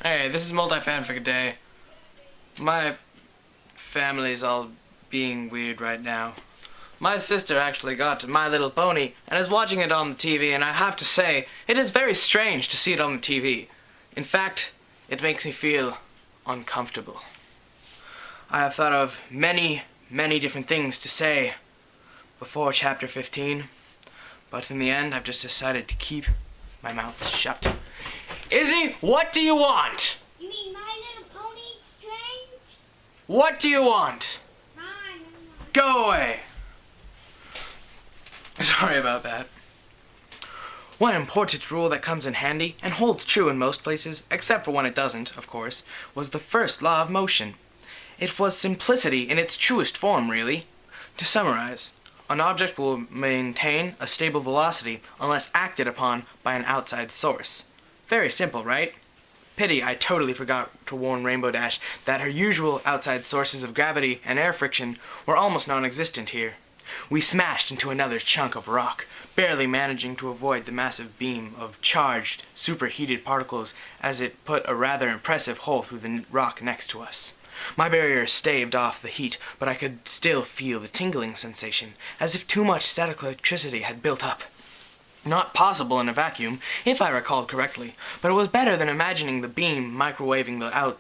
Hey, this is Multi-Fanfic a Day. My family's all being weird right now. My sister actually got My Little Pony and is watching it on the TV, and I have to say, it is very strange to see it on the TV. In fact, it makes me feel uncomfortable. I have thought of many different things to say before chapter 15, but in the end, I've just decided to keep my mouth shut. Izzy, what do you want? You mean My Little Pony Strange? What do you want? Mine. Go away. Sorry about that. One important rule that comes in handy, and holds true in most places, except for when it doesn't, of course, was the first law of motion. It was simplicity in its truest form, really. To summarize, an object will maintain a stable velocity unless acted upon by an outside source. Very simple, right? Pity I totally forgot to warn Rainbow Dash that her usual outside sources of gravity and air friction were almost non-existent here. We smashed into another chunk of rock, barely managing to avoid the massive beam of charged, superheated particles as it put a rather impressive hole through the rock next to us. My barrier staved off the heat, but I could still feel the tingling sensation, as if too much static electricity had built up. Not possible in a vacuum, if I recalled correctly, but it was better than imagining the beam microwaving the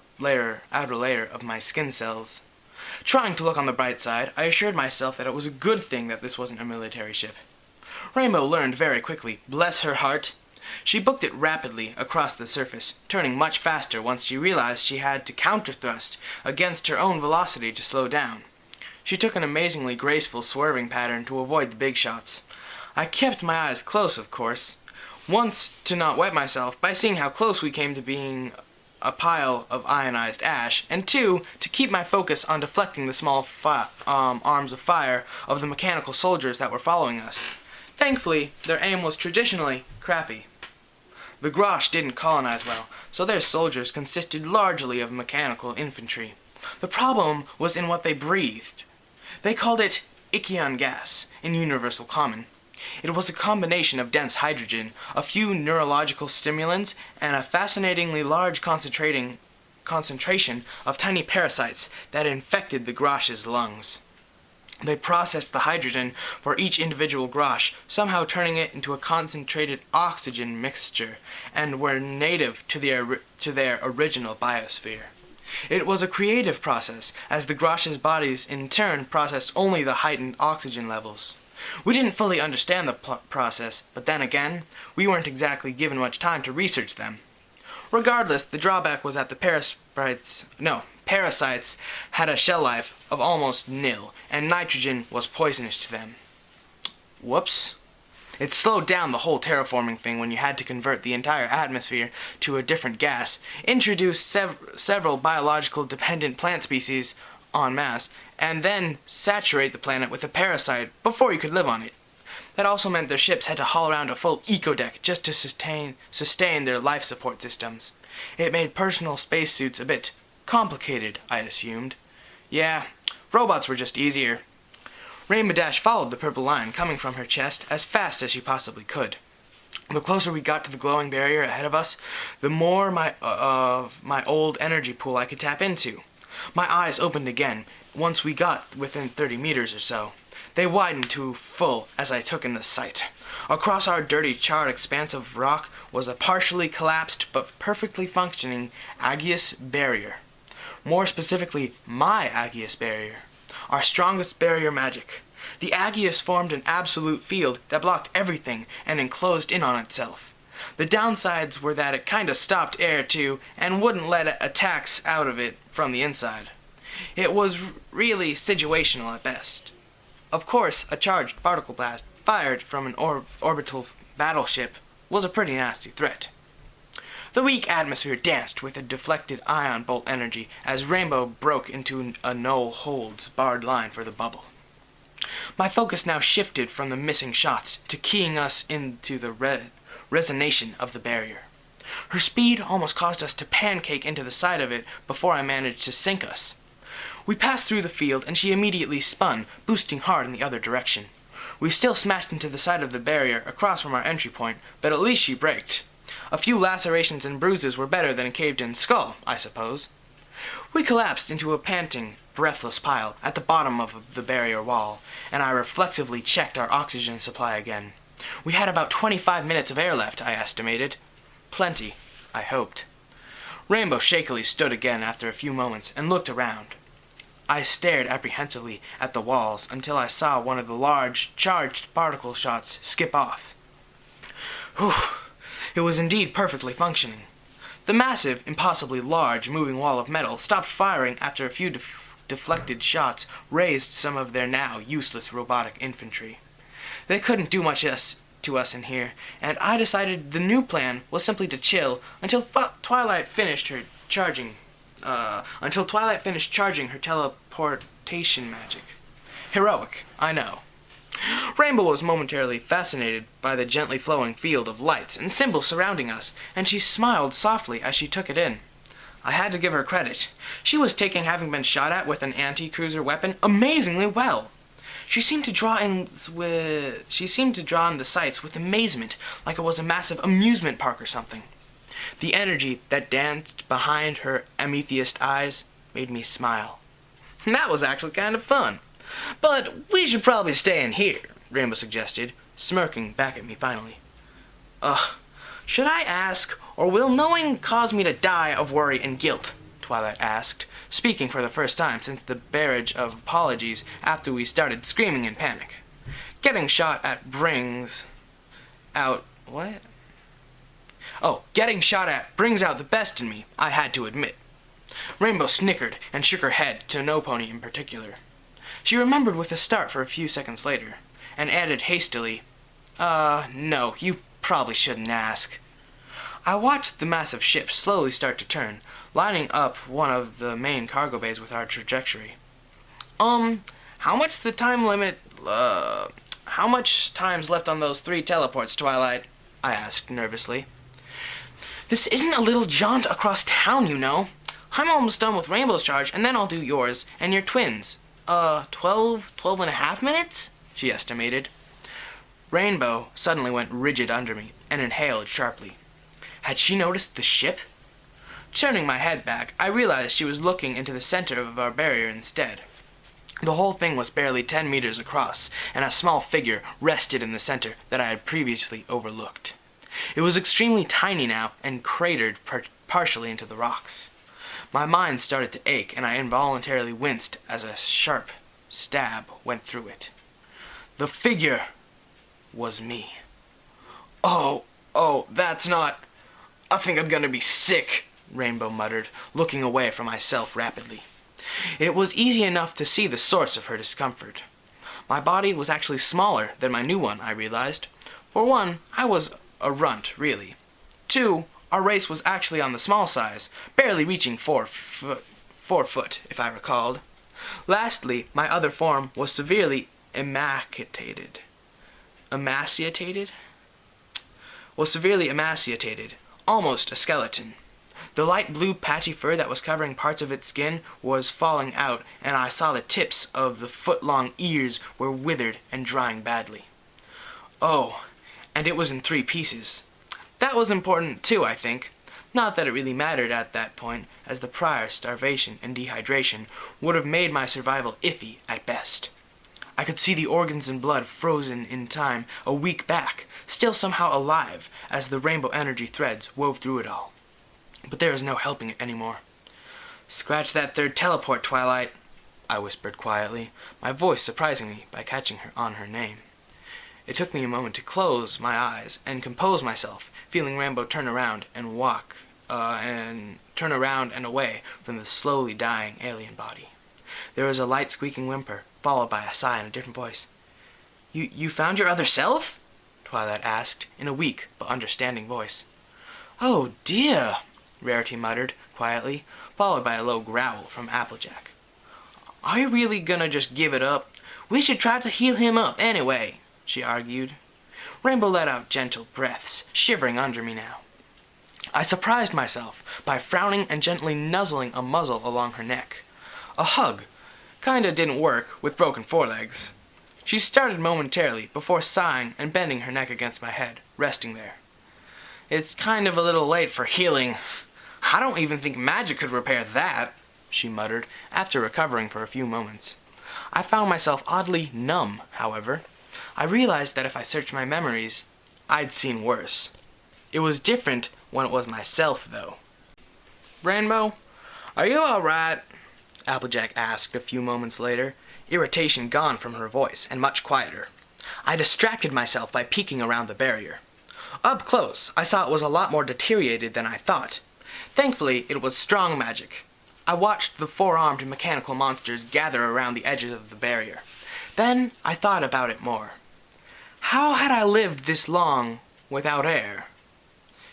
outer layer of my skin cells. Trying to look on the bright side, I assured myself that it was a good thing that this wasn't a military ship. Rainbow learned very quickly, bless her heart. She booked it rapidly across the surface, turning much faster once she realized she had to counter-thrust against her own velocity to slow down. She took an amazingly graceful swerving pattern to avoid the big shots. I kept my eyes close, of course, once to not wet myself by seeing how close we came to being a pile of ionized ash, and two, to keep my focus on deflecting the small arms of fire of the mechanical soldiers that were following us. Thankfully, their aim was traditionally crappy. The Grosh didn't colonize well, so their soldiers consisted largely of mechanical infantry. The problem was in what they breathed. They called it Ichion gas, in Universal Common. It was a combination of dense hydrogen, a few neurological stimulants, and a fascinatingly large concentration of tiny parasites that infected the Grosh's lungs. They processed the hydrogen for each individual Grosh, somehow turning it into a concentrated oxygen mixture, and were native to their original biosphere. It was a creative process, as the Grosh's bodies in turn processed only the heightened oxygen levels. We didn't fully understand the process, but then again, we weren't exactly given much time to research them. Regardless, the drawback was that the parasites had a shell life of almost nil, and nitrogen was poisonous to them. Whoops. It slowed down the whole terraforming thing when you had to convert the entire atmosphere to a different gas, introduce several biological dependent plant species en masse, and then saturate the planet with a parasite before you could live on it. That also meant their ships had to haul around a full eco-deck just to sustain their life support systems. It made personal spacesuits a bit complicated, I assumed. Yeah, robots were just easier. Rainbow Dash followed the purple line coming from her chest as fast as she possibly could. The closer we got to the glowing barrier ahead of us, the more of my old energy pool I could tap into. My eyes opened again once we got within 30 meters or so. They widened to full as I took in the sight. Across our dirty, charred expanse of rock was a partially collapsed but perfectly functioning Agius barrier. More specifically, my Agius barrier. Our strongest barrier magic. The Agius formed an absolute field that blocked everything and enclosed in on itself. The downsides were that it kinda stopped air too, and wouldn't let attacks out of it from the inside. It was really situational at best. Of course, a charged particle blast fired from an orbital battleship was a pretty nasty threat. The weak atmosphere danced with a deflected ion bolt energy as Rainbow broke into a no-holds barred line for the bubble. My focus now shifted from the missing shots to keying us into the resonation of the barrier. Her speed almost caused us to pancake into the side of it before I managed to sink us. We passed through the field, and she immediately spun, boosting hard in the other direction. We still smashed into the side of the barrier across from our entry point, but at least she braked. A few lacerations and bruises were better than a caved-in skull, I suppose. We collapsed into a panting, breathless pile at the bottom of the barrier wall, and I reflexively checked our oxygen supply again. We had about 25 minutes of air left, I estimated. Plenty, I hoped. Rainbow shakily stood again after a few moments and looked around. I stared apprehensively at the walls until I saw one of the large, charged particle shots skip off. Whew! It was indeed perfectly functioning. The massive, impossibly large, moving wall of metal stopped firing after a few deflected shots raised some of their now useless robotic infantry. They couldn't do much to us in here, and I decided the new plan was simply to chill until Twilight finished charging her teleportation magic. Heroic, I know. Rainbow was momentarily fascinated by the gently flowing field of lights and symbols surrounding us, and she smiled softly as she took it in. I had to give her credit. She was taking having been shot at with an anti-cruiser weapon amazingly well. She seemed to draw in the sights with amazement, like it was a massive amusement park or something. The energy that danced behind her amethyst eyes made me smile. That was actually kind of fun. But we should probably stay in here, Rainbow suggested, smirking back at me finally. Should I ask, or will knowing cause me to die of worry and guilt? Twilight asked, speaking for the first time since the barrage of apologies after we started screaming in panic. Getting shot at brings out the best in me, I had to admit. Rainbow snickered and shook her head to no pony in particular. She remembered with a start for a few seconds later, and added hastily, no, you probably shouldn't ask. I watched the massive ship slowly start to turn, lining up one of the main cargo bays with our trajectory. How much time's left on those 3 teleports, Twilight? I asked nervously. This isn't a little jaunt across town, you know. I'm almost done with Rainbow's charge, and then I'll do yours and your twins. 12 and a half minutes? She estimated. Rainbow suddenly went rigid under me and inhaled sharply. Had she noticed the ship? Turning my head back, I realized she was looking into the center of our barrier instead. The whole thing was barely 10 meters across, and a small figure rested in the center that I had previously overlooked. It was extremely tiny now and cratered partially into the rocks. My mind started to ache, and I involuntarily winced as a sharp stab went through it. The figure was me. Oh, that's not... I think I'm gonna be sick, Rainbow muttered, looking away from myself rapidly. It was easy enough to see the source of her discomfort. My body was actually smaller than my new one, I realized. For one, I was a runt, really. 2, our race was actually on the small size, barely reaching 4 foot, if I recalled. Lastly, my other form was severely emaciated, almost a skeleton. The light blue patchy fur that was covering parts of its skin was falling out, and I saw the tips of the foot-long ears were withered and drying badly. Oh, and it was in 3 pieces. That was important too, I think. Not that it really mattered at that point, as the prior starvation and dehydration would have made my survival iffy at best. I could see the organs and blood frozen in time a week back, still somehow alive as the rainbow energy threads wove through it all. But there was no helping it anymore. Scratch that 3rd teleport, Twilight, I whispered quietly, my voice surprising me by catching her on her name. It took me a moment to close my eyes and compose myself, feeling Rainbow turn around and away from the slowly dying alien body. There was a light squeaking whimper, followed by a sigh in a different voice. You found your other self? Twilight asked, in a weak but understanding voice. Oh dear, Rarity muttered, quietly, followed by a low growl from Applejack. Are you really gonna just give it up? We should try to heal him up anyway, she argued. Rainbow let out gentle breaths, shivering under me now. I surprised myself by frowning and gently nuzzling a muzzle along her neck. A hug. Kinda didn't work with broken forelegs. She started momentarily before sighing and bending her neck against my head, resting there. It's kind of a little late for healing. I don't even think magic could repair that, she muttered, after recovering for a few moments. I found myself oddly numb, however. I realized that if I searched my memories, I'd seen worse. It was different when it was myself, though. "Rainbow, are you all right?" Applejack asked a few moments later, irritation gone from her voice and much quieter. I distracted myself by peeking around the barrier. Up close, I saw it was a lot more deteriorated than I thought. Thankfully, it was strong magic. I watched the four-armed mechanical monsters gather around the edges of the barrier. Then I thought about it more. How had I lived this long without air?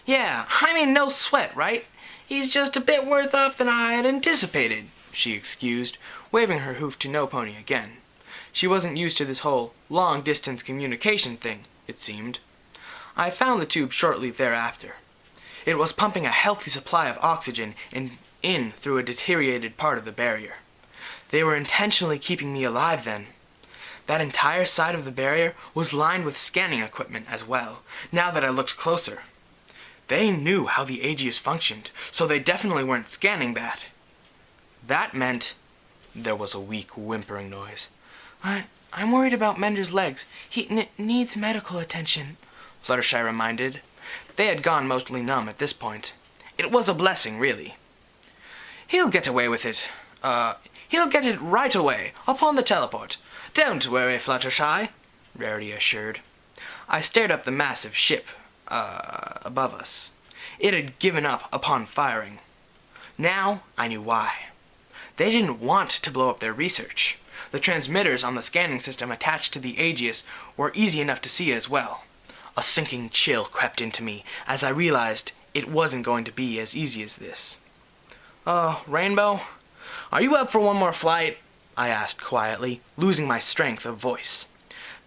"Yeah, I mean no sweat, right? He's just a bit worse off than I had anticipated," she excused, waving her hoof to No Pony again. She wasn't used to this whole long-distance communication thing, it seemed. I found the tube shortly thereafter. It was pumping a healthy supply of oxygen in through a deteriorated part of the barrier. They were intentionally keeping me alive then. That entire side of the barrier was lined with scanning equipment as well, now that I looked closer. They knew how the Aegis functioned, so they definitely weren't scanning that. That meant... There was a weak whimpering noise. I'm worried about Mender's legs. He needs medical attention," Fluttershy reminded. They had gone mostly numb at this point. It was a blessing, really. "He'll get away with it. He'll get it right away, upon the teleport. Don't worry, Fluttershy," Rarity assured. I stared up the massive ship, above us. It had given up upon firing. Now I knew why. They didn't want to blow up their research. The transmitters on the scanning system attached to the Aegis were easy enough to see as well. A sinking chill crept into me as I realized it wasn't going to be as easy as this. Rainbow, are you up for one more flight?" I asked quietly, losing my strength of voice.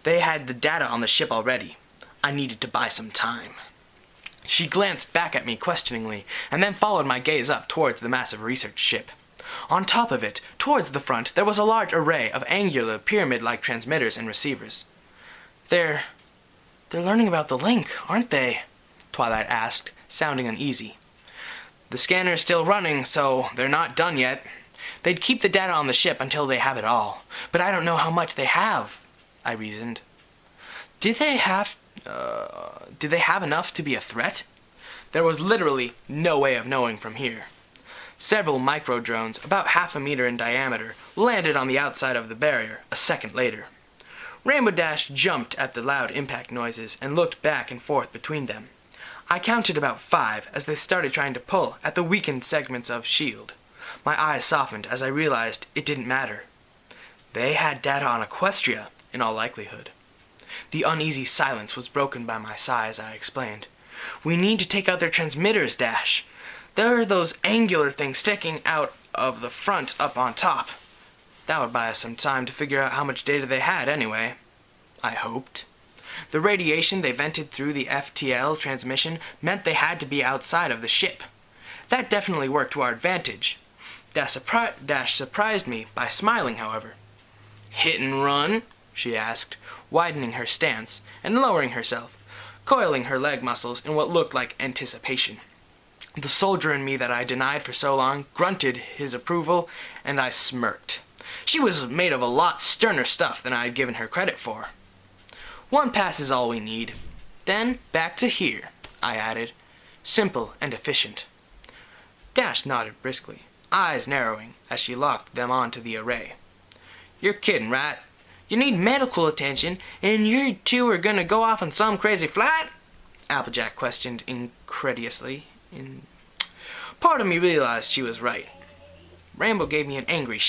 They had the data on the ship already. I needed to buy some time. She glanced back at me questioningly, and then followed my gaze up towards the massive research ship. On top of it, towards the front, there was a large array of angular, pyramid-like transmitters and receivers. They're learning about the link, aren't they?" Twilight asked, sounding uneasy. "The scanner's still running, so they're not done yet. They'd keep the data on the ship until they have it all. But I don't know how much they have," I reasoned. Did they have enough to be a threat? There was literally no way of knowing from here. Several micro-drones, about half a meter in diameter, landed on the outside of the barrier a second later. Rainbow Dash jumped at the loud impact noises and looked back and forth between them. I counted about 5 as they started trying to pull at the weakened segments of S.H.I.E.L.D. My eyes softened as I realized it didn't matter. They had data on Equestria, in all likelihood. The uneasy silence was broken by my sigh as I explained. "We need to take out their transmitters, Dash. There are those angular things sticking out of the front up on top. That would buy us some time to figure out how much data they had anyway," I hoped. The radiation they vented through the FTL transmission meant they had to be outside of the ship. That definitely worked to our advantage. Dash surprised me by smiling, however. "Hit and run?" she asked, widening her stance and lowering herself, coiling her leg muscles in what looked like anticipation. The soldier in me that I denied for so long grunted his approval, and I smirked. She was made of a lot sterner stuff than I had given her credit for. "One pass is all we need. Then back to here," I added. "Simple and efficient." Dash nodded briskly, eyes narrowing as she locked them onto the array. "You're kidding, right? You need medical attention, and you two are gonna go off on some crazy flight?" Applejack questioned incredulously. Part of me realized she was right. Rainbow gave me an angry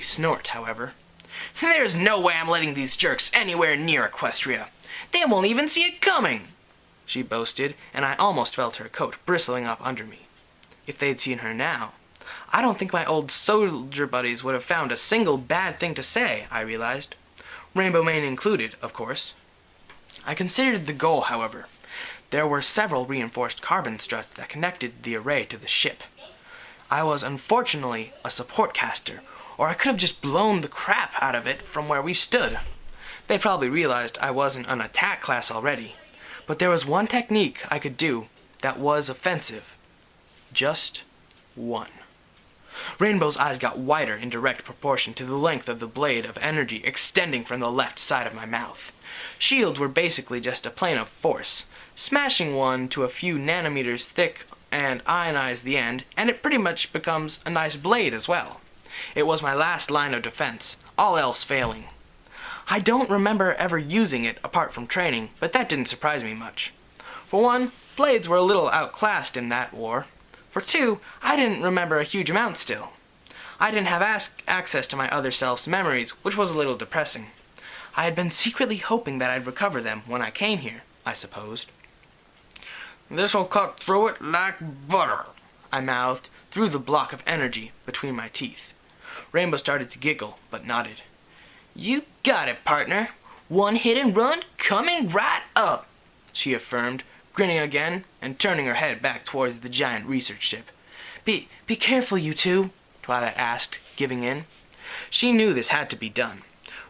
snort, however. "There's no way I'm letting these jerks anywhere near Equestria. They won't even see it coming," she boasted, and I almost felt her coat bristling up under me. If they'd seen her now, I don't think my old soldier buddies would have found a single bad thing to say, I realized. Rainbow Mane included, of course. I considered the goal, however. There were several reinforced carbon struts that connected the array to the ship. I was unfortunately a support caster, or I could have just blown the crap out of it from where we stood. They probably realized I wasn't an attack class already. But there was one technique I could do that was offensive. Just one. Rainbow's eyes got wider in direct proportion to the length of the blade of energy extending from the left side of my mouth. Shields were basically just a plane of force. Smashing one to a few nanometers thick and ionize the end, and it pretty much becomes a nice blade as well. It was my last line of defense, all else failing. I don't remember ever using it apart from training, but that didn't surprise me much. For one, blades were a little outclassed in that war. For two, I didn't remember a huge amount still. I didn't have access to my other self's memories, which was a little depressing. I had been secretly hoping that I'd recover them when I came here, I supposed. "This'll cut through it like butter," I mouthed through the block of energy between my teeth. Rainbow started to giggle, but nodded. "You got it, partner. One hit and run coming right up," she affirmed, grinning again and turning her head back towards the giant research ship. Be careful, you two," Twilight asked, giving in. She knew this had to be done.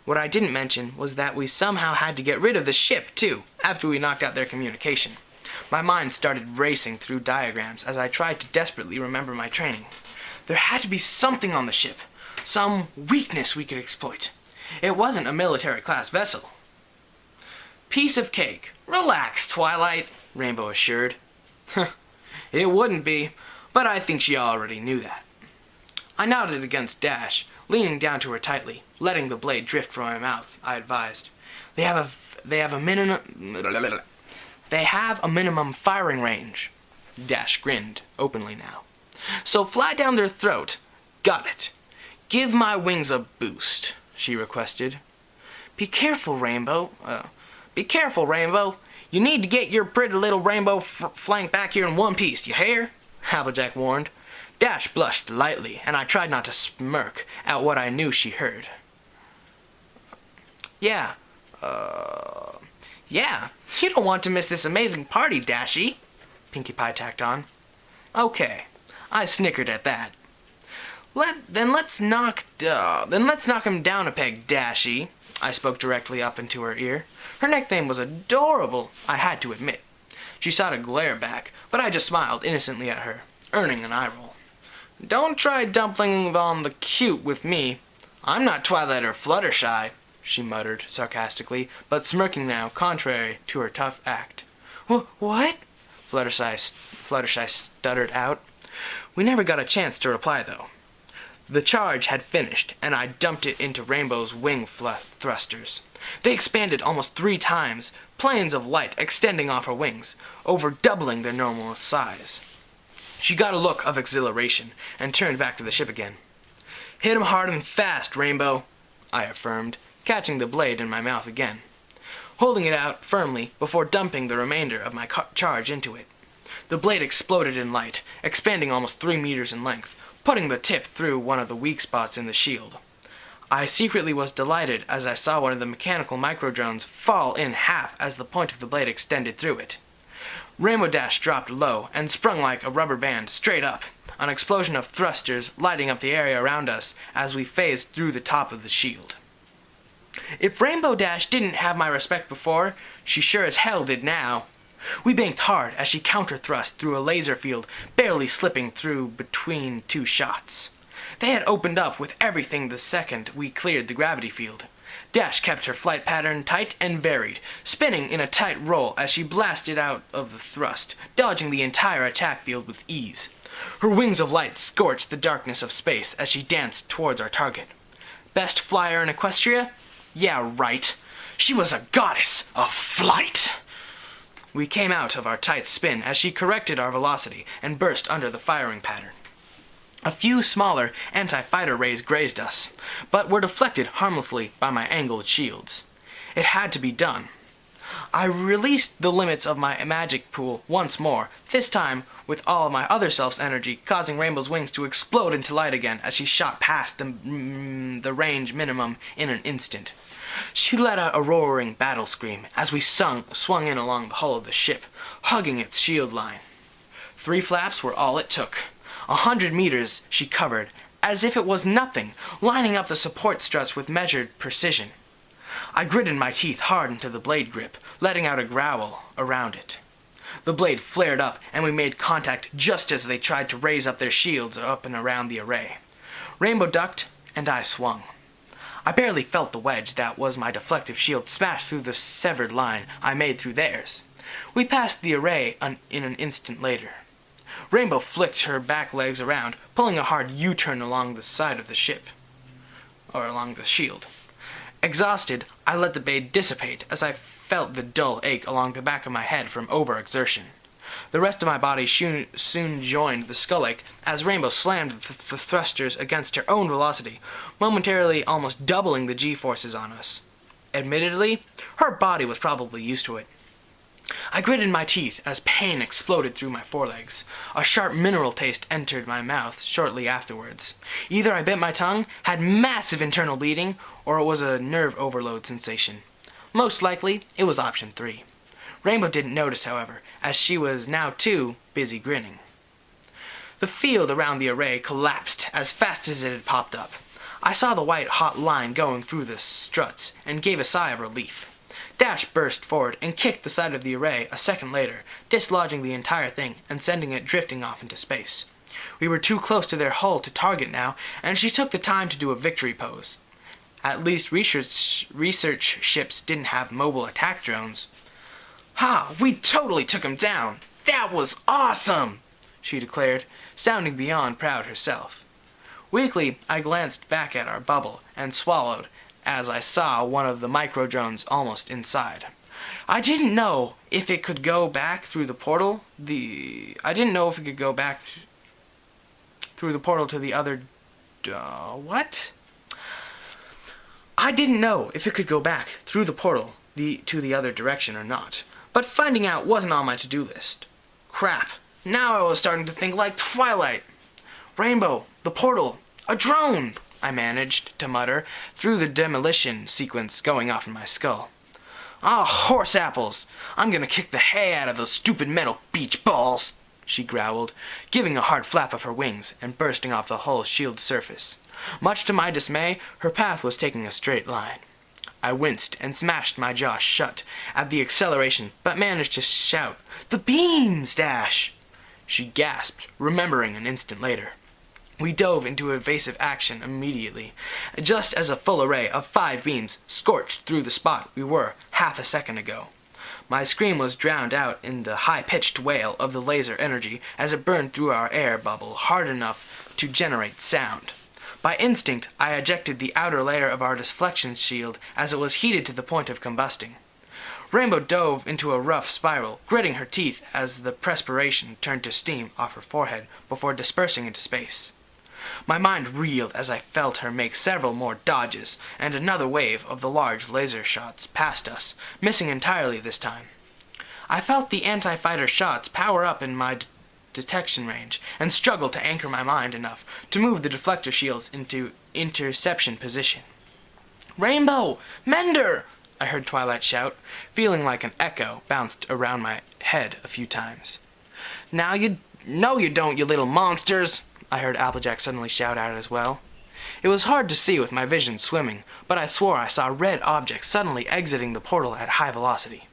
What I didn't mention was that we somehow had to get rid of the ship, too, after we knocked out their communication. My mind started racing through diagrams as I tried to desperately remember my training. There had to be something on the ship, some weakness we could exploit. It wasn't a military-class vessel. "Piece of cake. Relax, Twilight," Rainbow assured. It wouldn't be, but I think she already knew that. I nodded against Dash, leaning down to her tightly, letting the blade drift from my mouth. I advised, They have a minimum firing range." Dash grinned, openly now. "So fly down their throat. Got it. Give my wings a boost," she requested. Be careful, Rainbow. You need to get your pretty little rainbow flank back here in one piece, you hear?" Applejack warned. Dash blushed lightly, and I tried not to smirk at what I knew she heard. Yeah, you don't want to miss this amazing party, Dashy," Pinkie Pie tacked on. "Okay," I snickered at that. Then let's knock him down a peg, Dashy," I spoke directly up into her ear. Her nickname was adorable, I had to admit. She sought a glare back, but I just smiled innocently at her, earning an eye roll. "Don't try dumpling on the cute with me. I'm not Twilight or Fluttershy," she muttered sarcastically, but smirking now, contrary to her tough act. "What?" Fluttershy stuttered out. We never got a chance to reply, though. The charge had finished, and I dumped it into Rainbow's wing thrusters. They expanded almost 3 times, planes of light extending off her wings, over doubling their normal size. She got a look of exhilaration, and turned back to the ship again. "Hit 'em hard and fast, Rainbow," I affirmed, catching the blade in my mouth again, holding it out firmly before dumping the remainder of my charge into it. The blade exploded in light, expanding almost 3 meters in length, putting the tip through one of the weak spots in the shield. I secretly was delighted as I saw one of the mechanical microdrones fall in half as the point of the blade extended through it. Rainbow Dash dropped low and sprung like a rubber band straight up, an explosion of thrusters lighting up the area around us as we phased through the top of the shield. If Rainbow Dash didn't have my respect before, she sure as hell did now. We banked hard as she counter-thrust through a laser field, barely slipping through between 2 shots. They had opened up with everything the second we cleared the gravity field. Dash kept her flight pattern tight and varied, spinning in a tight roll as she blasted out of the thrust, dodging the entire attack field with ease. Her wings of light scorched the darkness of space as she danced towards our target. Best flyer in Equestria? Yeah, right. She was a goddess of flight. We came out of our tight spin as she corrected our velocity and burst under the firing pattern. A few smaller anti-fighter rays grazed us, but were deflected harmlessly by my angled shields. It had to be done. I released the limits of my magic pool once more, this time with all of my other self's energy, causing Rainbow's wings to explode into light again as she shot past the range minimum in an instant. She let out a roaring battle scream as we swung in along the hull of the ship, hugging its shield line. 3 flaps were all it took. 100 meters she covered, as if it was nothing, lining up the support struts with measured precision. I gritted my teeth hard into the blade grip, letting out a growl around it. The blade flared up, and we made contact just as they tried to raise up their shields up and around the array. Rainbow ducked, and I swung. I barely felt the wedge that was my deflective shield smash through the severed line I made through theirs. We passed the array in an instant later. Rainbow flicked her back legs around, pulling a hard U-turn along the side of the ship, or along the shield. Exhausted, I let the blade dissipate as I felt the dull ache along the back of my head from overexertion. The rest of my body soon joined the skull ache as Rainbow slammed the thrusters against her own velocity, momentarily almost doubling the G-forces on us. Admittedly, her body was probably used to it. I gritted my teeth as pain exploded through my forelegs. A sharp mineral taste entered my mouth shortly afterwards. Either I bit my tongue, had massive internal bleeding, or it was a nerve overload sensation. Most likely, it was option 3. Rainbow didn't notice, however, as she was now too busy grinning. The field around the array collapsed as fast as it had popped up. I saw the white hot line going through the struts and gave a sigh of relief. Dash burst forward and kicked the side of the array a second later, dislodging the entire thing and sending it drifting off into space. We were too close to their hull to target now, and she took the time to do a victory pose. At least research ships didn't have mobile attack drones. "Ha! We totally took him down! That was awesome!" she declared, sounding beyond proud herself. Weakly, I glanced back at our bubble and swallowed as I saw one of the micro-drones almost inside. I didn't know if it could go back through the portal. I didn't know if it could go back through the portal to the other. What? I didn't know if it could go back through the portal to the other direction or not. But finding out wasn't on my to-do list. Crap. Now I was starting to think like Twilight. Rainbow, the portal, a drone, I managed to mutter through the demolition sequence going off in my skull. "Ah, horse apples! I'm gonna kick the hay out of those stupid metal beach balls!" she growled, giving a hard flap of her wings and bursting off the hull's shield surface. Much to my dismay, her path was taking a straight line. I winced and smashed my jaw shut at the acceleration, but managed to shout, "The beams, Dash!" She gasped, remembering an instant later. We dove into evasive action immediately, just as a full array of 5 beams scorched through the spot we were half a second ago. My scream was drowned out in the high-pitched wail of the laser energy as it burned through our air bubble hard enough to generate sound. By instinct, I ejected the outer layer of our deflection shield as it was heated to the point of combusting. Rainbow dove into a rough spiral, gritting her teeth as the perspiration turned to steam off her forehead before dispersing into space. My mind reeled as I felt her make several more dodges, and another wave of the large laser shots passed us, missing entirely this time. I felt the anti-fighter shots power up in my detection range, and struggled to anchor my mind enough to move the deflector shields into interception position. "Rainbow! Mender!" I heard Twilight shout, feeling like an echo bounced around my head a few times. "Now you don't, you little monsters!" I heard Applejack suddenly shout out as well. It was hard to see with my vision swimming, but I swore I saw red objects suddenly exiting the portal at high velocity.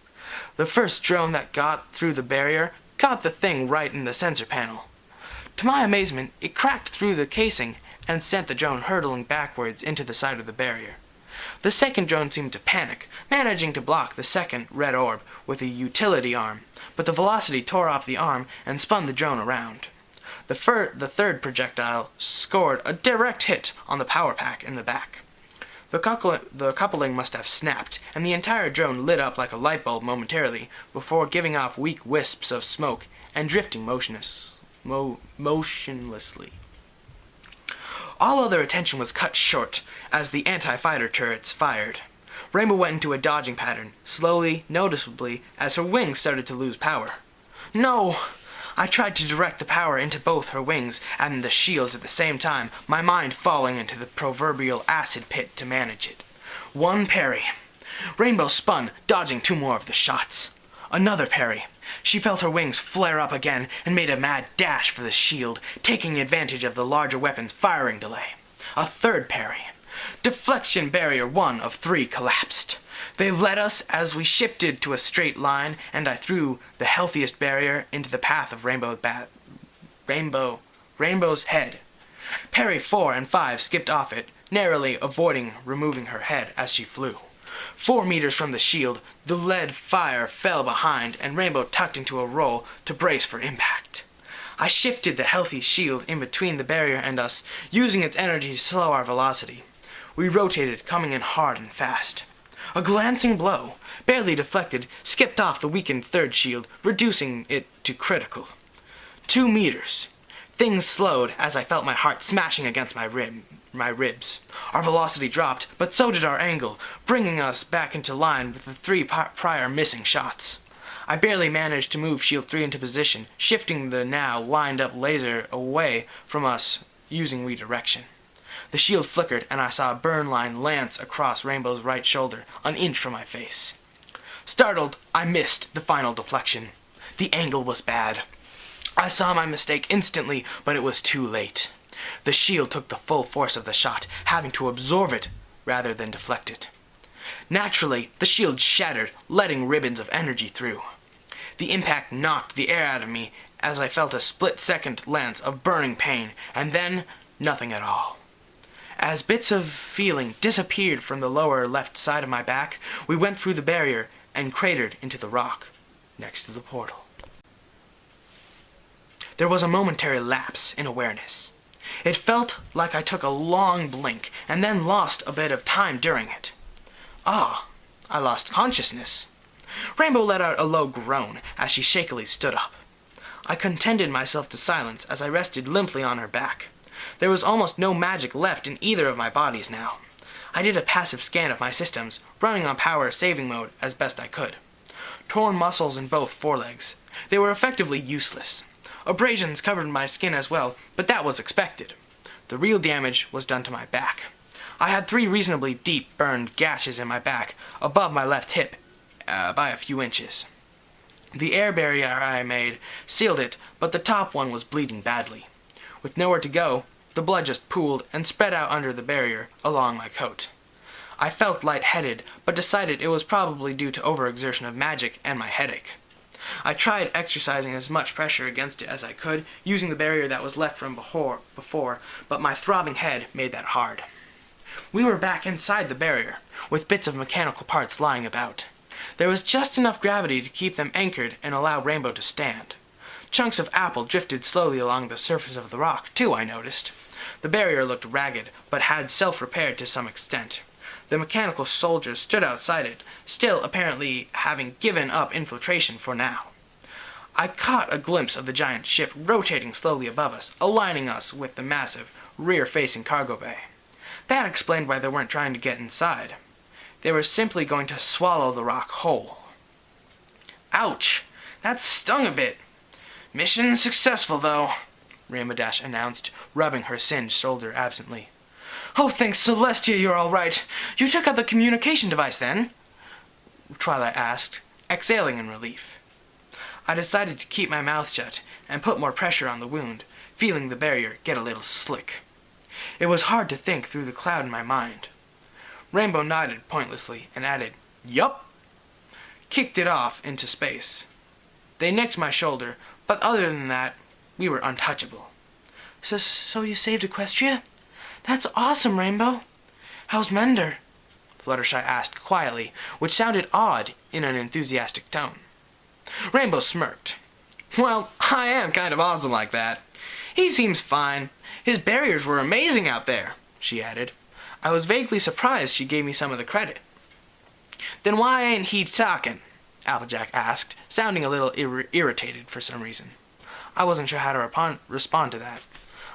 The first drone that got through the barrier caught the thing right in the sensor panel. To my amazement, it cracked through the casing and sent the drone hurtling backwards into the side of the barrier. The second drone seemed to panic, managing to block the second red orb with a utility arm, but the velocity tore off the arm and spun the drone around. The third projectile scored a direct hit on the power pack in the back. The coupling must have snapped, and the entire drone lit up like a light bulb momentarily before giving off weak wisps of smoke and drifting motionlessly. All other attention was cut short as the anti-fighter turrets fired. Rainbow went into a dodging pattern, slowly, noticeably, as her wings started to lose power. "No!" I tried to direct the power into both her wings and the shields at the same time, my mind falling into the proverbial acid pit to manage it. One parry. Rainbow spun, dodging 2 more of the shots. Another parry. She felt her wings flare up again and made a mad dash for the shield, taking advantage of the larger weapon's firing delay. A third parry. Deflection barrier 1 of 3 collapsed. They led us as we shifted to a straight line, and I threw the healthiest barrier into the path of Rainbow's head. Parry 4 and 5 skipped off it, narrowly avoiding removing her head as she flew. 4 meters from the shield, the lead fire fell behind, and Rainbow tucked into a roll to brace for impact. I shifted the healthy shield in between the barrier and us, using its energy to slow our velocity. We rotated, coming in hard and fast. A glancing blow, barely deflected, skipped off the weakened third shield, reducing it to critical. 2 meters. Things slowed as I felt my heart smashing against my ribs. Our velocity dropped, but so did our angle, bringing us back into line with the 3 prior missing shots. I barely managed to move Shield 3 into position, shifting the now lined-up laser away from us using redirection. The shield flickered, and I saw a burn line lance across Rainbow's right shoulder, an inch from my face. Startled, I missed the final deflection. The angle was bad. I saw my mistake instantly, but it was too late. The shield took the full force of the shot, having to absorb it rather than deflect it. Naturally, the shield shattered, letting ribbons of energy through. The impact knocked the air out of me as I felt a split-second lance of burning pain, and then nothing at all. As bits of feeling disappeared from the lower left side of my back, we went through the barrier and cratered into the rock next to the portal. There was a momentary lapse in awareness. It felt like I took a long blink and then lost a bit of time during it. Ah, I lost consciousness. Rainbow let out a low groan as she shakily stood up. I contented myself to silence as I rested limply on her back. There was almost no magic left in either of my bodies now. I did a passive scan of my systems, running on power saving mode as best I could. Torn muscles in both forelegs. They were effectively useless. Abrasions covered my skin as well, but that was expected. The real damage was done to my back. I had 3 reasonably deep burned gashes in my back, above my left hip, by a few inches. The air barrier I made sealed it, but the top one was bleeding badly. With nowhere to go, the blood just pooled and spread out under the barrier along my coat. I felt lightheaded, but decided it was probably due to overexertion of magic and my headache. I tried exercising as much pressure against it as I could, using the barrier that was left from before, but my throbbing head made that hard. We were back inside the barrier, with bits of mechanical parts lying about. There was just enough gravity to keep them anchored and allow Rainbow to stand. Chunks of apple drifted slowly along the surface of the rock, too, I noticed. The barrier looked ragged, but had self-repaired to some extent. The mechanical soldiers stood outside it, still apparently having given up infiltration for now. I caught a glimpse of the giant ship rotating slowly above us, aligning us with the massive, rear-facing cargo bay. That explained why they weren't trying to get inside. They were simply going to swallow the rock whole. Ouch! That stung a bit. Mission successful, though, Rainbow Dash announced, rubbing her singed shoulder absently. Oh, thanks Celestia, you're all right. You took out the communication device, then? Twilight asked, exhaling in relief. I decided to keep my mouth shut and put more pressure on the wound, feeling the barrier get a little slick. It was hard to think through the cloud in my mind. Rainbow nodded pointlessly and added, "Yup," kicked it off into space. They nicked my shoulder, but other than that, we were untouchable. So you saved Equestria? That's awesome, Rainbow. How's Mender? Fluttershy asked quietly, which sounded odd in an enthusiastic tone. Rainbow smirked. Well, I am kind of awesome like that. He seems fine. His barriers were amazing out there, she added. I was vaguely surprised she gave me some of the credit. Then why ain't he talking? Applejack asked, sounding a little irritated for some reason. I wasn't sure how to respond to that.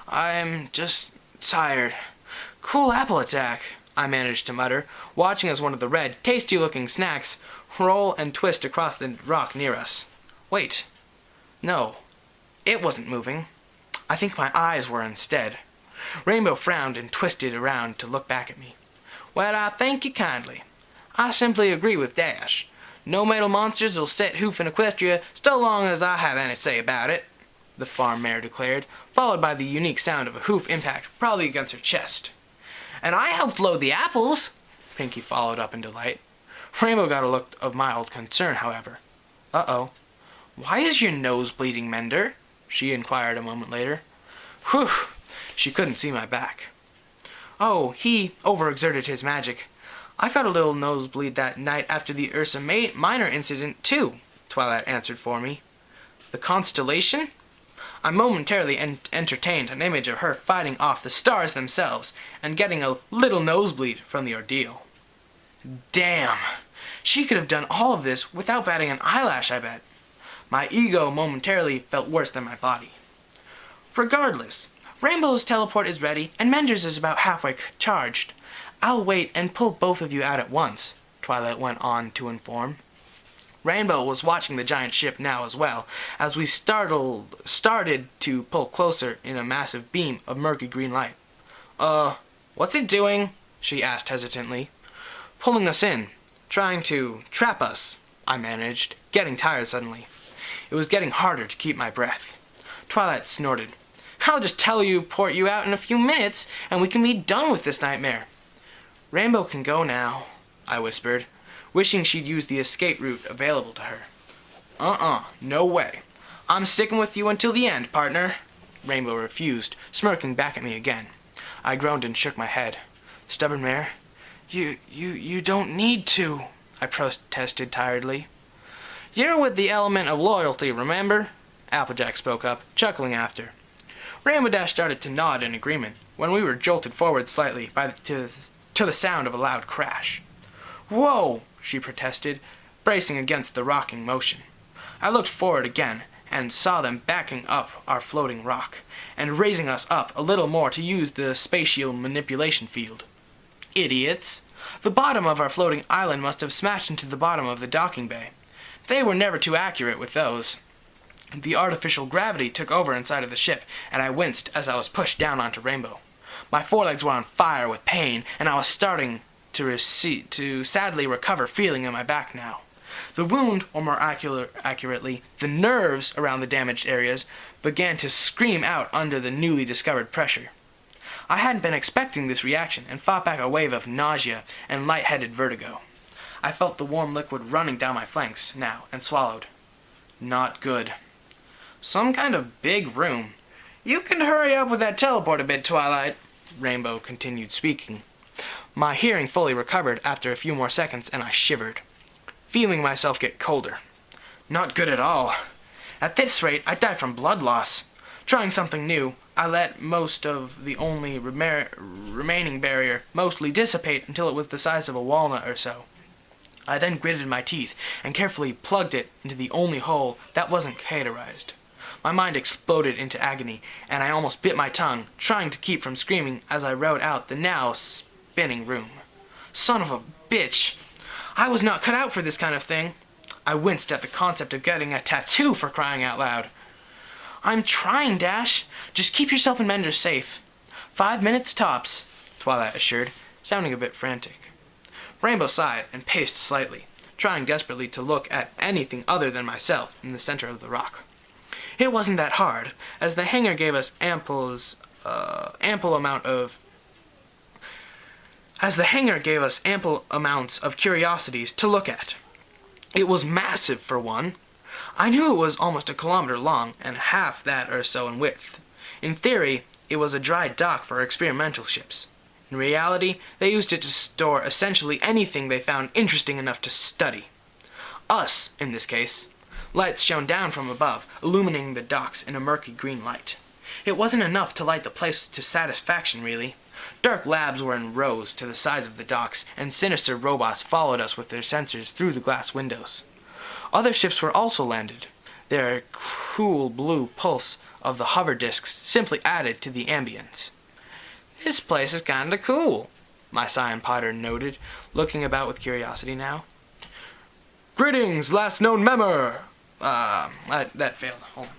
I'm just tired. Cool apple attack, I managed to mutter, watching as one of the red, tasty-looking snacks roll and twist across the rock near us. Wait. No. It wasn't moving. I think my eyes were instead. Rainbow frowned and twisted around to look back at me. Well, I thank you kindly. I simply agree with Dash. No metal monsters will set hoof in Equestria so long as I have any say about it, the farm mare declared, followed by the unique sound of a hoof impact probably against her chest. And I helped load the apples, Pinky followed up in delight. Rainbow got a look of mild concern, however. "Uh-oh. Why is your nose bleeding, Mender?" she inquired a moment later. Whew! She couldn't see my back. "Oh, he overexerted his magic. I got a little nosebleed that night after the Ursa Minor incident, too," Twilight answered for me. "The constellation?" I momentarily entertained an image of her fighting off the stars themselves and getting a little nosebleed from the ordeal. Damn! She could have done all of this without batting an eyelash, I bet. My ego momentarily felt worse than my body. Regardless, Rainbow's teleport is ready and Mender's is about halfway charged. I'll wait and pull both of you out at once, Twilight went on to inform. Rainbow was watching the giant ship now as well, as we started to pull closer in a massive beam of murky green light. What's it doing?" she asked hesitantly. "Pulling us in. Trying to trap us," I managed, getting tired suddenly. It was getting harder to keep my breath. Twilight snorted. "I'll just teleport you out in a few minutes, and we can be done with this nightmare." "Rainbow can go now," I whispered, wishing she'd used the escape route available to her. No way. I'm sticking with you until the end, partner." Rainbow refused, smirking back at me again. I groaned and shook my head. "Stubborn mare, you don't need to," I protested tiredly. "You're with the element of loyalty, remember?" Applejack spoke up, chuckling after. Rainbow Dash started to nod in agreement when we were jolted forward slightly to the sound of a loud crash. "Whoa!" she protested, bracing against the rocking motion. I looked forward again and saw them backing up our floating rock and raising us up a little more to use the spatial manipulation field. Idiots! The bottom of our floating island must have smashed into the bottom of the docking bay. They were never too accurate with those. The artificial gravity took over inside of the ship, and I winced as I was pushed down onto Rainbow. My forelegs were on fire with pain, and I was starting to sadly recover feeling in my back now. The wound, or more accurately, the nerves around the damaged areas, began to scream out under the newly discovered pressure. I hadn't been expecting this reaction and fought back a wave of nausea and light-headed vertigo. I felt the warm liquid running down my flanks now and swallowed. Not good. Some kind of big room. "You can hurry up with that teleport a bit, Twilight," Rainbow continued speaking. My hearing fully recovered after a few more seconds, and I shivered, feeling myself get colder. Not good at all. At this rate, I'd die from blood loss. Trying something new, I let most of the only remaining barrier mostly dissipate until it was the size of a walnut or so. I then gritted my teeth and carefully plugged it into the only hole that wasn't cauterized. My mind exploded into agony, and I almost bit my tongue, trying to keep from screaming as I rode out the now spinning room. Son of a bitch! I was not cut out for this kind of thing. I winced at the concept of getting a tattoo, for crying out loud. "I'm trying, Dash. Just keep yourself and Mender safe. 5 minutes tops," Twilight assured, sounding a bit frantic. Rainbow sighed and paced slightly, trying desperately to look at anything other than myself in the center of the rock. It wasn't that hard, as the hangar gave us ample amounts of curiosities to look at. It was massive, for one. I knew it was almost a kilometer long and half that or so in width. In theory, it was a dry dock for experimental ships. In reality, they used it to store essentially anything they found interesting enough to study. Us, in this case. Lights shone down from above, illuminating the docks in a murky green light. It wasn't enough to light the place to satisfaction, really. Dark labs were in rows to the sides of the docks, and sinister robots followed us with their sensors through the glass windows. Other ships were also landed. Their cool blue pulse of the hover discs simply added to the ambience. "This place is kinda cool," my Scion Potter noted, looking about with curiosity now. "Greetings, last known member!" That failed. Hold on.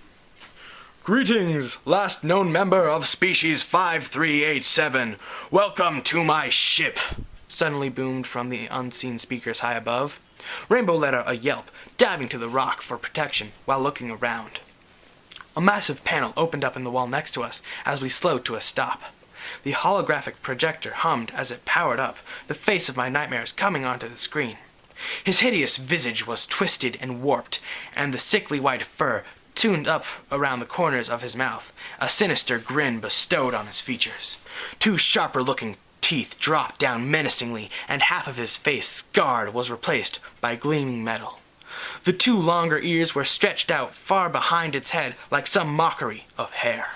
"Greetings, last known member of species 5387. Welcome to my ship," suddenly boomed from the unseen speakers high above. Rainbow let out a yelp, diving to the rock for protection while looking around. A massive panel opened up in the wall next to us as we slowed to a stop. The holographic projector hummed as it powered up, the face of my nightmares coming onto the screen. His hideous visage was twisted and warped, and the sickly white fur tuned up around the corners of his mouth. A sinister grin bestowed on his features. Two sharper-looking teeth dropped down menacingly, and half of his face, scarred, was replaced by gleaming metal. The two longer ears were stretched out far behind its head like some mockery of hair.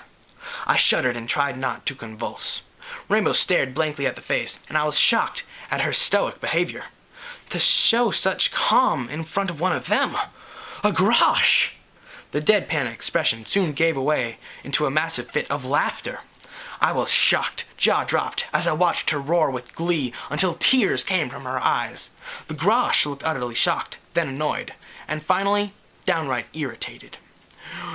I shuddered and tried not to convulse. Rainbow stared blankly at the face, and I was shocked at her stoic behavior. To show such calm in front of one of them! A garrosh! The deadpan expression soon gave way into a massive fit of laughter. I was shocked, jaw dropped, as I watched her roar with glee until tears came from her eyes. The garrosh looked utterly shocked, then annoyed, and finally downright irritated.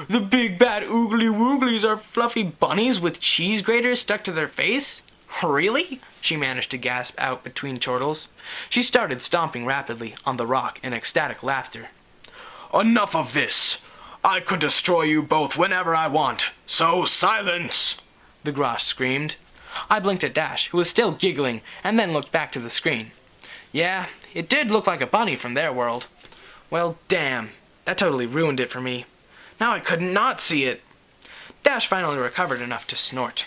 The big bad oogly wooglies are fluffy bunnies with cheese graters stuck to their face? Really? She managed to gasp out between chortles. She started stomping rapidly on the rock in ecstatic laughter. Enough of this! I could destroy you both whenever I want, so silence! The garrosh screamed. I blinked at Dash, who was still giggling, and then looked back to the screen. Yeah, it did look like a bunny from their world. Well, damn. That totally ruined it for me. Now I couldn't not see it. Dash finally recovered enough to snort.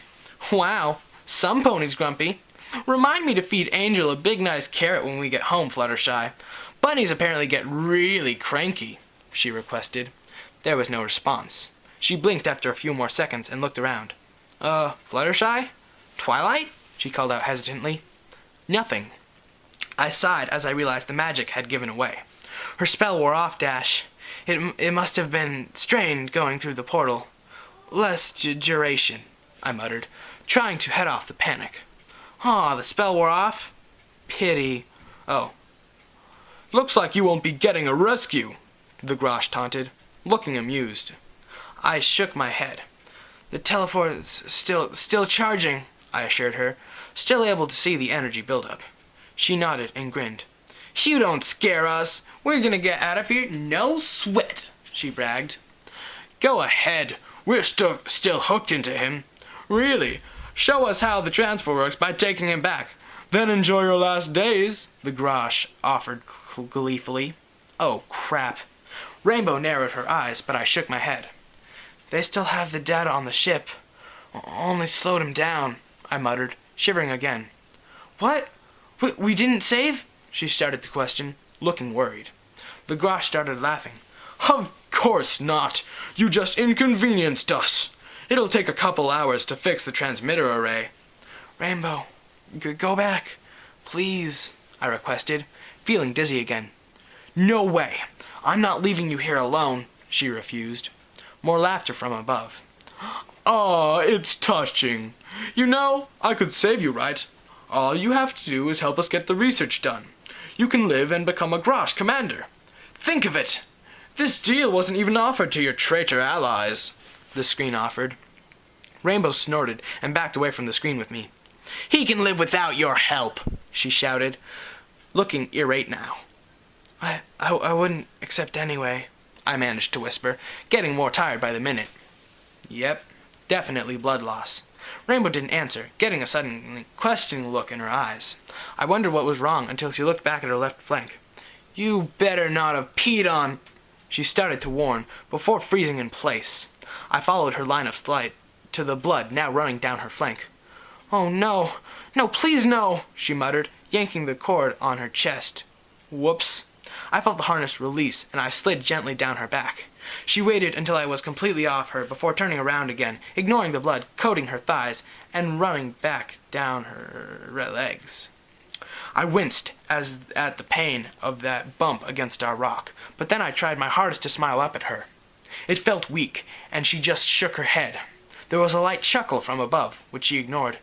Wow, some ponies grumpy. Remind me to feed Angel a big nice carrot when we get home, Fluttershy. Bunnies apparently get really cranky, she requested. There was no response. She blinked after a few more seconds and looked around. Fluttershy? Twilight? She called out hesitantly. Nothing. I sighed as I realized the magic had given away. Her spell wore off, Dash. It must have been strained going through the portal. Less duration, I muttered, trying to head off the panic. Aw, the spell wore off? Pity. Oh. Looks like you won't be getting a rescue, the garrosh taunted, looking amused. I shook my head. The teleport is still charging, I assured her, still able to see the energy buildup. She nodded and grinned. You don't scare us. We're gonna get out of here, no sweat, she bragged. Go ahead. We're still hooked into him. Really, show us how the transfer works by taking him back. Then enjoy your last days, the garrosh offered gleefully. Oh, crap. Rainbow narrowed her eyes, but I shook my head. They still have the data on the ship. Only slowed him down, I muttered, shivering again. What? We didn't save? She started to question, looking worried. The garrosh started laughing. Of course not. You just inconvenienced us. It'll take a couple hours to fix the transmitter array. Rainbow, go back. Please, I requested, feeling dizzy again. No way. I'm not leaving you here alone, she refused. More laughter from above. Aw, it's touching. You know, I could save you, right? All you have to do is help us get the research done. You can live and become a garrosh commander. Think of it! This deal wasn't even offered to your traitor allies, the screen offered. Rainbow snorted and backed away from the screen with me. He can live without your help, she shouted, looking irate now. I wouldn't accept anyway, I managed to whisper, getting more tired by the minute. Yep, definitely blood loss. Rainbow didn't answer, getting a sudden questioning look in her eyes. I wondered what was wrong until she looked back at her left flank. You better not have peed on... She started to warn, before freezing in place. I followed her line of sight to the blood now running down her flank. Oh no, no, please no, she muttered, yanking the cord on her chest. Whoops. I felt the harness release, and I slid gently down her back. She waited until I was completely off her before turning around again, ignoring the blood coating her thighs, and running back down her legs. I winced at the pain of that bump against our rock, but then I tried my hardest to smile up at her. It felt weak, and she just shook her head. There was a light chuckle from above, which she ignored.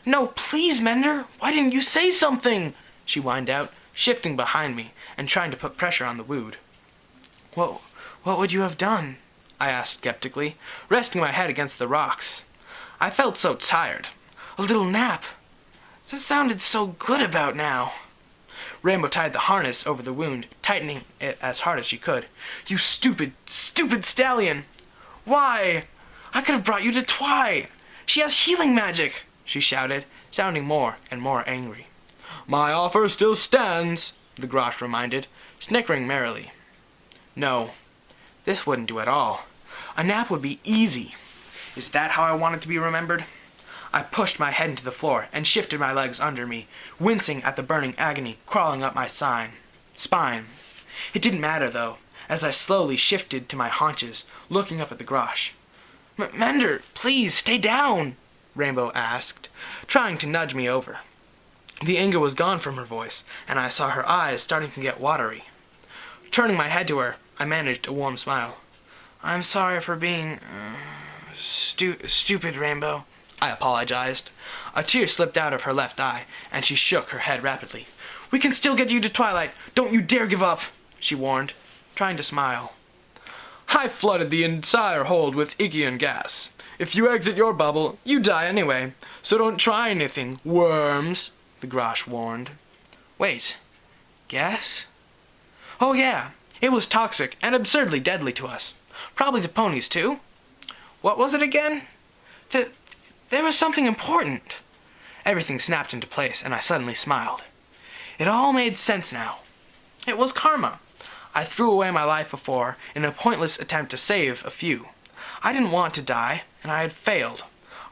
No, please, Mender, why didn't you say something? She whined out, shifting behind me and trying to put pressure on the wound. What would you have done? I asked skeptically, resting my head against the rocks. I felt so tired. A little nap. This sounded so good about now. Rainbow tied the harness over the wound, tightening it as hard as she could. You stupid, stupid stallion! Why? I could have brought you to Twi. She has healing magic, she shouted, sounding more and more angry. My offer still stands, the Grosh reminded, snickering merrily. No, this wouldn't do at all. A nap would be easy. Is that how I wanted to be remembered? I pushed my head into the floor and shifted my legs under me, wincing at the burning agony crawling up my spine. It didn't matter, though, as I slowly shifted to my haunches, looking up at the Grosh. "Mender, please, stay down," Rainbow asked, trying to nudge me over. The anger was gone from her voice, and I saw her eyes starting to get watery. Turning my head to her, I managed a warm smile. "I'm sorry for being stupid, Rainbow," I apologized. A tear slipped out of her left eye, and she shook her head rapidly. "We can still get you to Twilight. Don't you dare give up," she warned, trying to smile. "I flooded the entire hold with Ikian gas. If you exit your bubble, you die anyway. So don't try anything, worms," the Grosh warned. "Wait, gas? Oh yeah, it was toxic and absurdly deadly to us. Probably to ponies too. What was it again? There was something important." Everything snapped into place, and I suddenly smiled. It all made sense now. It was karma. I threw away my life before in a pointless attempt to save a few. I didn't want to die, and I had failed.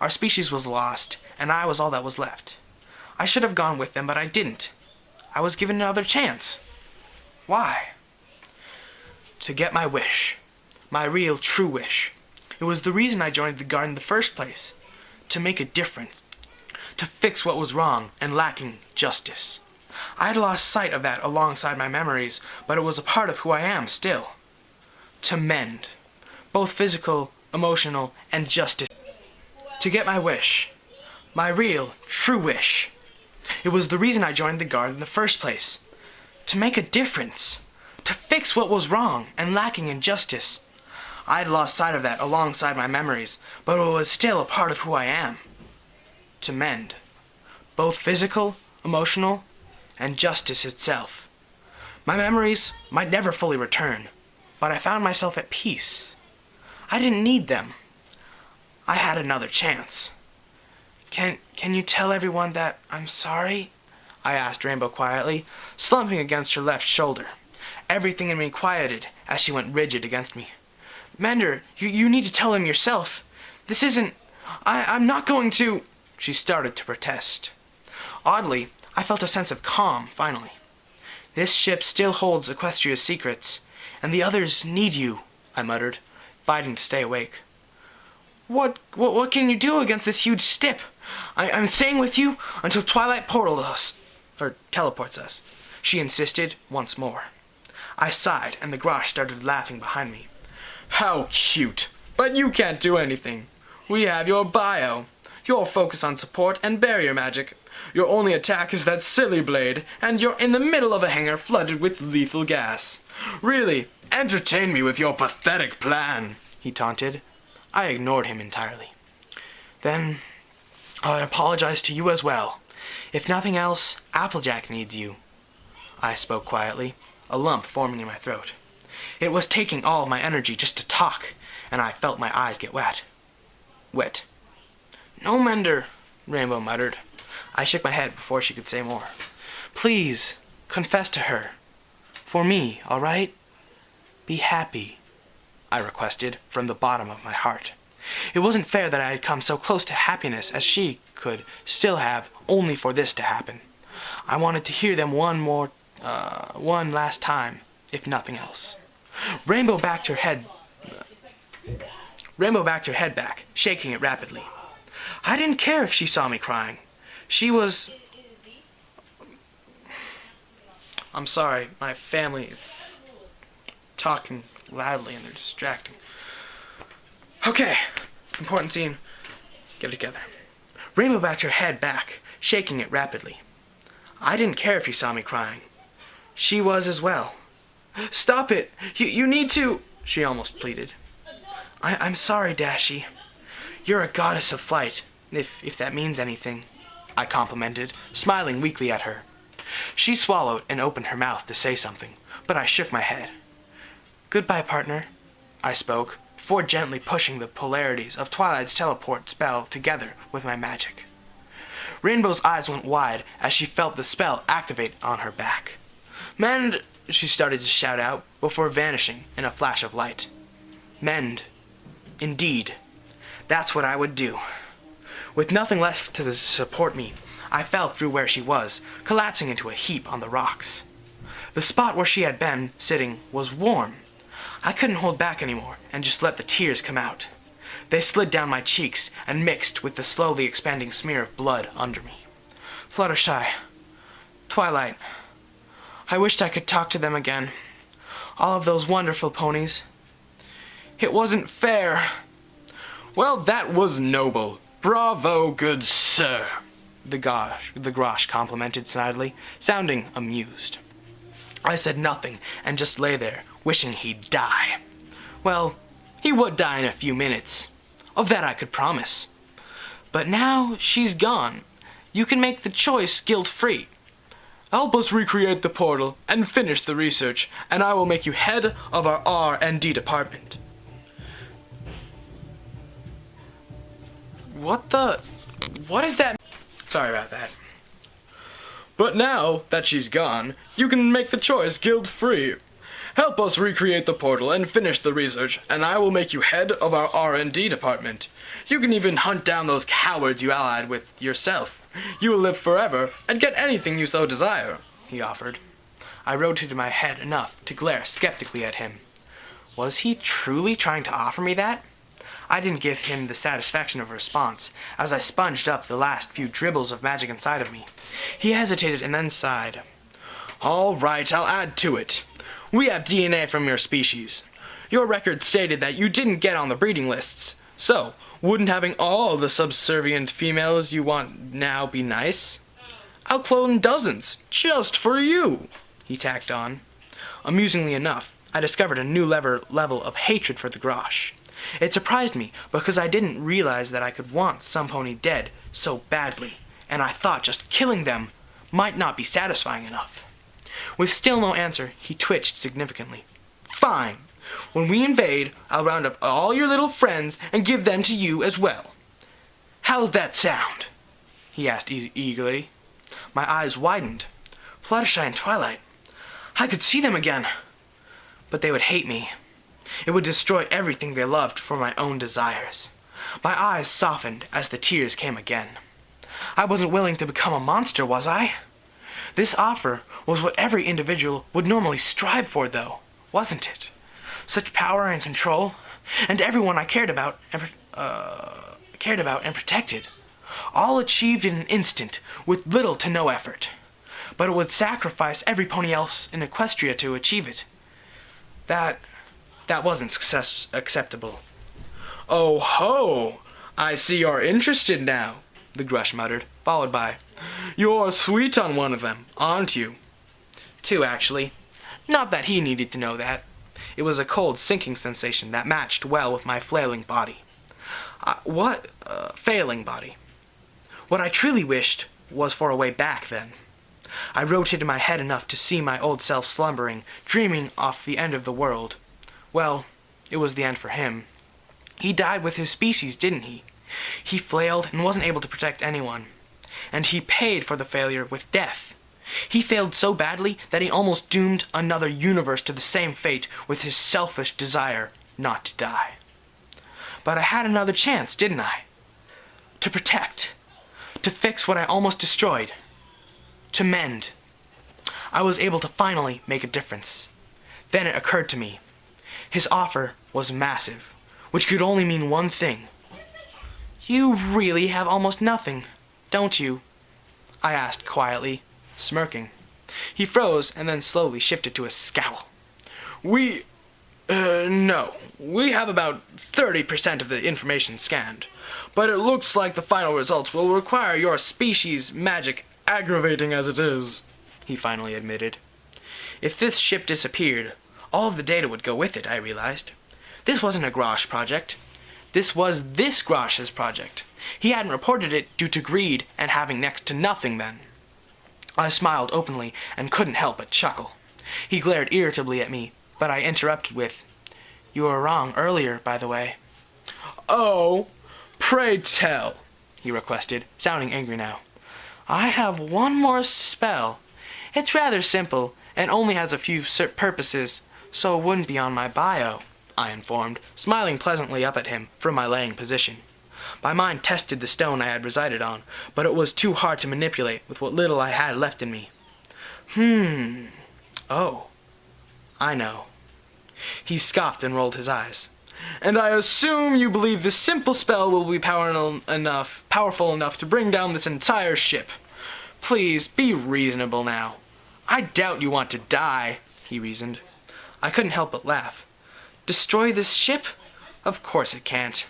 Our species was lost, and I was all that was left. I should have gone with them, but I didn't. I was given another chance. Why? To get my wish. My real, true wish. It was the reason I joined the Guard in the first place. To make a difference. To fix what was wrong and lacking justice. I had lost sight of that alongside my memories, but it was a part of who I am still. To mend. Both physical, emotional, and justice. To get my wish. My real, true wish. It was the reason I joined the Guard in the first place. To make a difference. To fix what was wrong and lacking in justice. I had lost sight of that alongside my memories, but it was still a part of who I am. To mend. Both physical, emotional, and justice itself. My memories might never fully return, but I found myself at peace. I didn't need them. I had another chance. Can you tell everyone that I'm sorry?" I asked Rainbow quietly, slumping against her left shoulder. Everything in me quieted as she went rigid against me. "Mender, you need to tell him yourself. This isn't... I'm not going to..." She started to protest. Oddly, I felt a sense of calm, finally. "This ship still holds Equestria's secrets, and the others need you," I muttered, fighting to stay awake. What can you do against this huge stip? I'm staying with you until Twilight teleports us," she insisted once more. I sighed, and the Grosh started laughing behind me. "How cute! But you can't do anything. We have your bio. You'll focus on support and barrier magic. Your only attack is that silly blade, and you're in the middle of a hangar flooded with lethal gas. Really, entertain me with your pathetic plan," he taunted. I ignored him entirely. "Then I apologize to you as well. If nothing else, Applejack needs you." I spoke quietly, a lump forming in my throat. It was taking all of my energy just to talk, and I felt my eyes get wet. "No, Mender," Rainbow muttered. I shook my head before she could say more. "Please, confess to her. For me, all right? Be happy," I requested from the bottom of my heart. It wasn't fair that I had come so close to happiness as she could still have only for this to happen. I wanted to hear them one last time, if nothing else. Rainbow backed her head back, shaking it rapidly. I didn't care if she saw me crying. She was... I'm sorry, my family is talking loudly and they're distracting. Okay, important scene. Get it together. Rainbow backed her head back, shaking it rapidly. I didn't care if she saw me crying. She was as well. "Stop it! You need to..." she almost pleaded. I'm sorry, Dashie. You're a goddess of flight, if that means anything," I complimented, smiling weakly at her. She swallowed and opened her mouth to say something, but I shook my head. "Goodbye, partner," I spoke, before gently pushing the polarities of Twilight's teleport spell together with my magic. Rainbow's eyes went wide as she felt the spell activate on her back. Mend, she started to shout out, before vanishing in a flash of light. Mend. Indeed. That's what I would do. With nothing left to support me, I fell through where she was, collapsing into a heap on the rocks. The spot where she had been sitting was warm. I couldn't hold back anymore and just let the tears come out. They slid down my cheeks and mixed with the slowly expanding smear of blood under me. Fluttershy. Twilight. I wished I could talk to them again. All of those wonderful ponies. It wasn't fair. Well, that was noble. Bravo, good sir, The Grosh complimented snidely, sounding amused. I said nothing and just lay there, wishing he'd die. Well, he would die in a few minutes. Of that I could promise. But now she's gone. You can make the choice guilt-free. Help us recreate the portal and finish the research, and I will make you head of our R&D department. What is that? Sorry about that. But now that she's gone, you can make the choice guilt-free. Help us recreate the portal and finish the research, and I will make you head of our R&D department. You can even hunt down those cowards you allied with yourself. You will live forever and get anything you so desire, he offered. I rotated my head enough to glare skeptically at him. Was he truly trying to offer me that? I didn't give him the satisfaction of a response, as I sponged up the last few dribbles of magic inside of me. He hesitated and then sighed. All right, I'll add to it. We have DNA from your species. Your record stated that you didn't get on the breeding lists, so wouldn't having all the subservient females you want now be nice? I'll clone dozens, just for you, he tacked on. Amusingly enough, I discovered a new level of hatred for the Grosh. It surprised me because I didn't realize that I could want some pony dead so badly, and I thought just killing them might not be satisfying enough. With still no answer, he twitched significantly. Fine. When we invade, I'll round up all your little friends and give them to you as well. How's that sound? He asked eagerly. My eyes widened. Fluttershy and Twilight. I could see them again. But they would hate me. It would destroy everything they loved for my own desires. My eyes softened as the tears came again. I wasn't willing to become a monster, was I? This offer was what every individual would normally strive for, though, wasn't it? Such power and control, and everyone I cared about and protected, all achieved in an instant with little to no effort. But it would sacrifice every pony else in Equestria to achieve it. That wasn't acceptable. Oh ho! I see you're interested now, the Grush muttered, followed by, You're sweet on one of them, aren't you? Two, actually. Not that he needed to know that. It was a cold sinking sensation that matched well with my flailing body. Failing body. What I truly wished was for a way back then. I rotated my head enough to see my old self slumbering, dreaming off the end of the world. Well, it was the end for him. He died with his species, didn't he? He flailed and wasn't able to protect anyone. And he paid for the failure with death. He failed so badly that he almost doomed another universe to the same fate with his selfish desire not to die. But I had another chance, didn't I? To protect. To fix what I almost destroyed. To mend. I was able to finally make a difference. Then it occurred to me. His offer was massive, which could only mean one thing. You really have almost nothing, don't you? I asked quietly, smirking. He froze and then slowly shifted to a scowl. No. We have about 30% of the information scanned, but it looks like the final results will require your species' magic, aggravating as it is, he finally admitted. If this ship disappeared, all of the data would go with it, I realized. This wasn't a Grosh project. This was this Grosh's project. He hadn't reported it due to greed and having next to nothing then. I smiled openly and couldn't help but chuckle. He glared irritably at me, but I interrupted with, You were wrong earlier, by the way. Oh, pray tell, he requested, sounding angry now. I have one more spell. It's rather simple, and only has a few purposes, so it wouldn't be on my bio, I informed, smiling pleasantly up at him from my laying position. My mind tested the stone I had resided on, but it was too hard to manipulate with what little I had left in me. Oh, I know. He scoffed and rolled his eyes. And I assume you believe this simple spell will be powerful enough to bring down this entire ship. Please, be reasonable now. I doubt you want to die, he reasoned. I couldn't help but laugh. Destroy this ship? Of course it can't.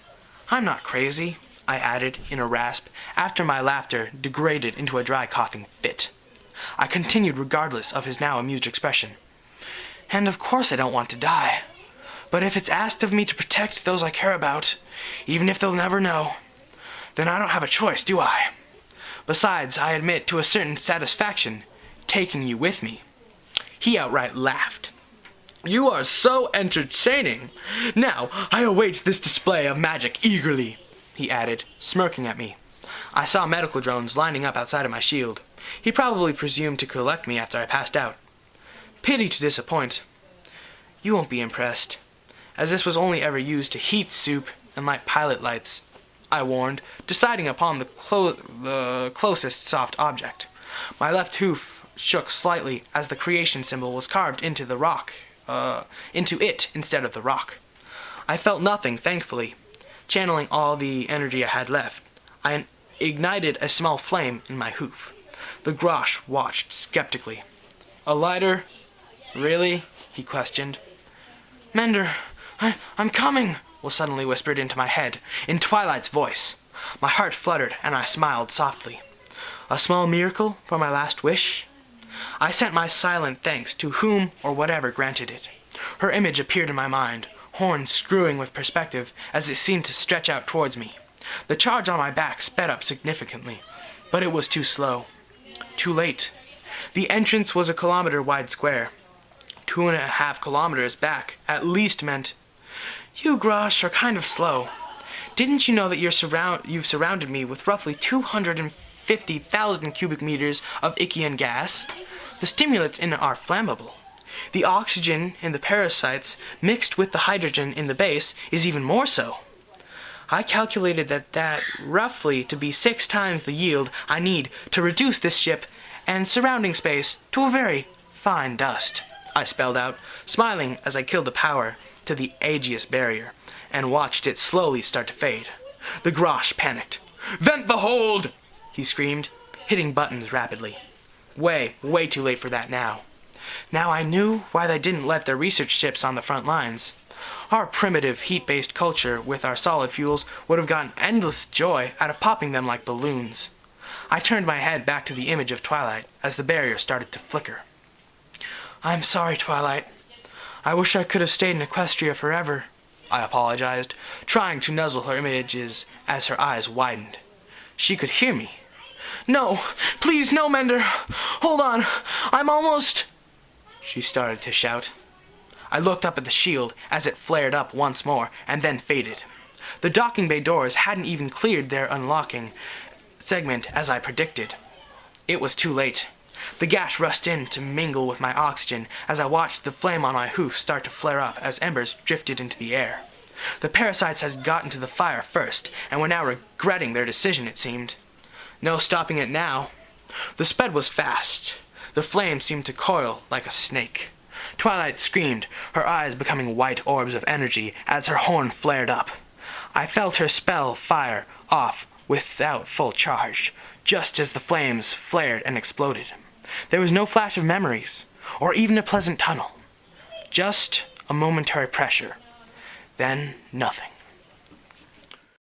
I'm not crazy, I added in a rasp, after my laughter degraded into a dry coughing fit. I continued regardless of his now amused expression. And of course I don't want to die. But if it's asked of me to protect those I care about, even if they'll never know, then I don't have a choice, do I? Besides, I admit to a certain satisfaction taking you with me. He outright laughed. You are so entertaining. Now, I await this display of magic eagerly, he added, smirking at me. I saw medical drones lining up outside of my shield. He probably presumed to collect me after I passed out. Pity to disappoint. You won't be impressed, as this was only ever used to heat soup and light pilot lights, I warned, deciding upon the closest soft object. My left hoof shook slightly as the creation symbol was carved into it instead of the rock. I felt nothing, thankfully. Channeling all the energy I had left, I ignited a small flame in my hoof. The Grosh watched skeptically. A lighter? Really? He questioned. Mender, I'm coming, was suddenly whispered into my head, in Twilight's voice. My heart fluttered, and I smiled softly. A small miracle for my last wish? I sent my silent thanks to whom or whatever granted it. Her image appeared in my mind, horns screwing with perspective as it seemed to stretch out towards me. The charge on my back sped up significantly, but it was too slow. Too late. The entrance was a kilometer-wide square. 2.5 kilometers back at least meant, You Grosh are kind of slow. Didn't you know that you've surrounded me with roughly 250,000 cubic meters of Ichian gas? The stimulants in it are flammable. The oxygen in the parasites mixed with the hydrogen in the base is even more so. I calculated that roughly to be 6 times the yield I need to reduce this ship and surrounding space to a very fine dust, I spelled out, smiling as I killed the power to the Aegis barrier and watched it slowly start to fade. The Grosh panicked. Vent the hold! He screamed, hitting buttons rapidly. Way too late for that now. Now I knew why they didn't let their research ships on the front lines. Our primitive heat-based culture with our solid fuels would have gotten endless joy out of popping them like balloons. I turned my head back to the image of Twilight as the barrier started to flicker. I'm sorry, Twilight. I wish I could have stayed in Equestria forever, I apologized, trying to nuzzle her images as her eyes widened. She could hear me. No, please, no, Mender. Hold on. I'm almost... She started to shout. I looked up at the shield as it flared up once more and then faded. The docking bay doors hadn't even cleared their unlocking segment as I predicted. It was too late. The gas rushed in to mingle with my oxygen as I watched the flame on my hoof start to flare up as embers drifted into the air. The parasites had gotten to the fire first and were now regretting their decision, it seemed. No stopping it now. The sped was fast. The flame seemed to coil like a snake. Twilight screamed, her eyes becoming white orbs of energy as her horn flared up. I felt her spell fire off without full charge, just as the flames flared and exploded. There was no flash of memories, or even a pleasant tunnel. Just a momentary pressure. Then nothing.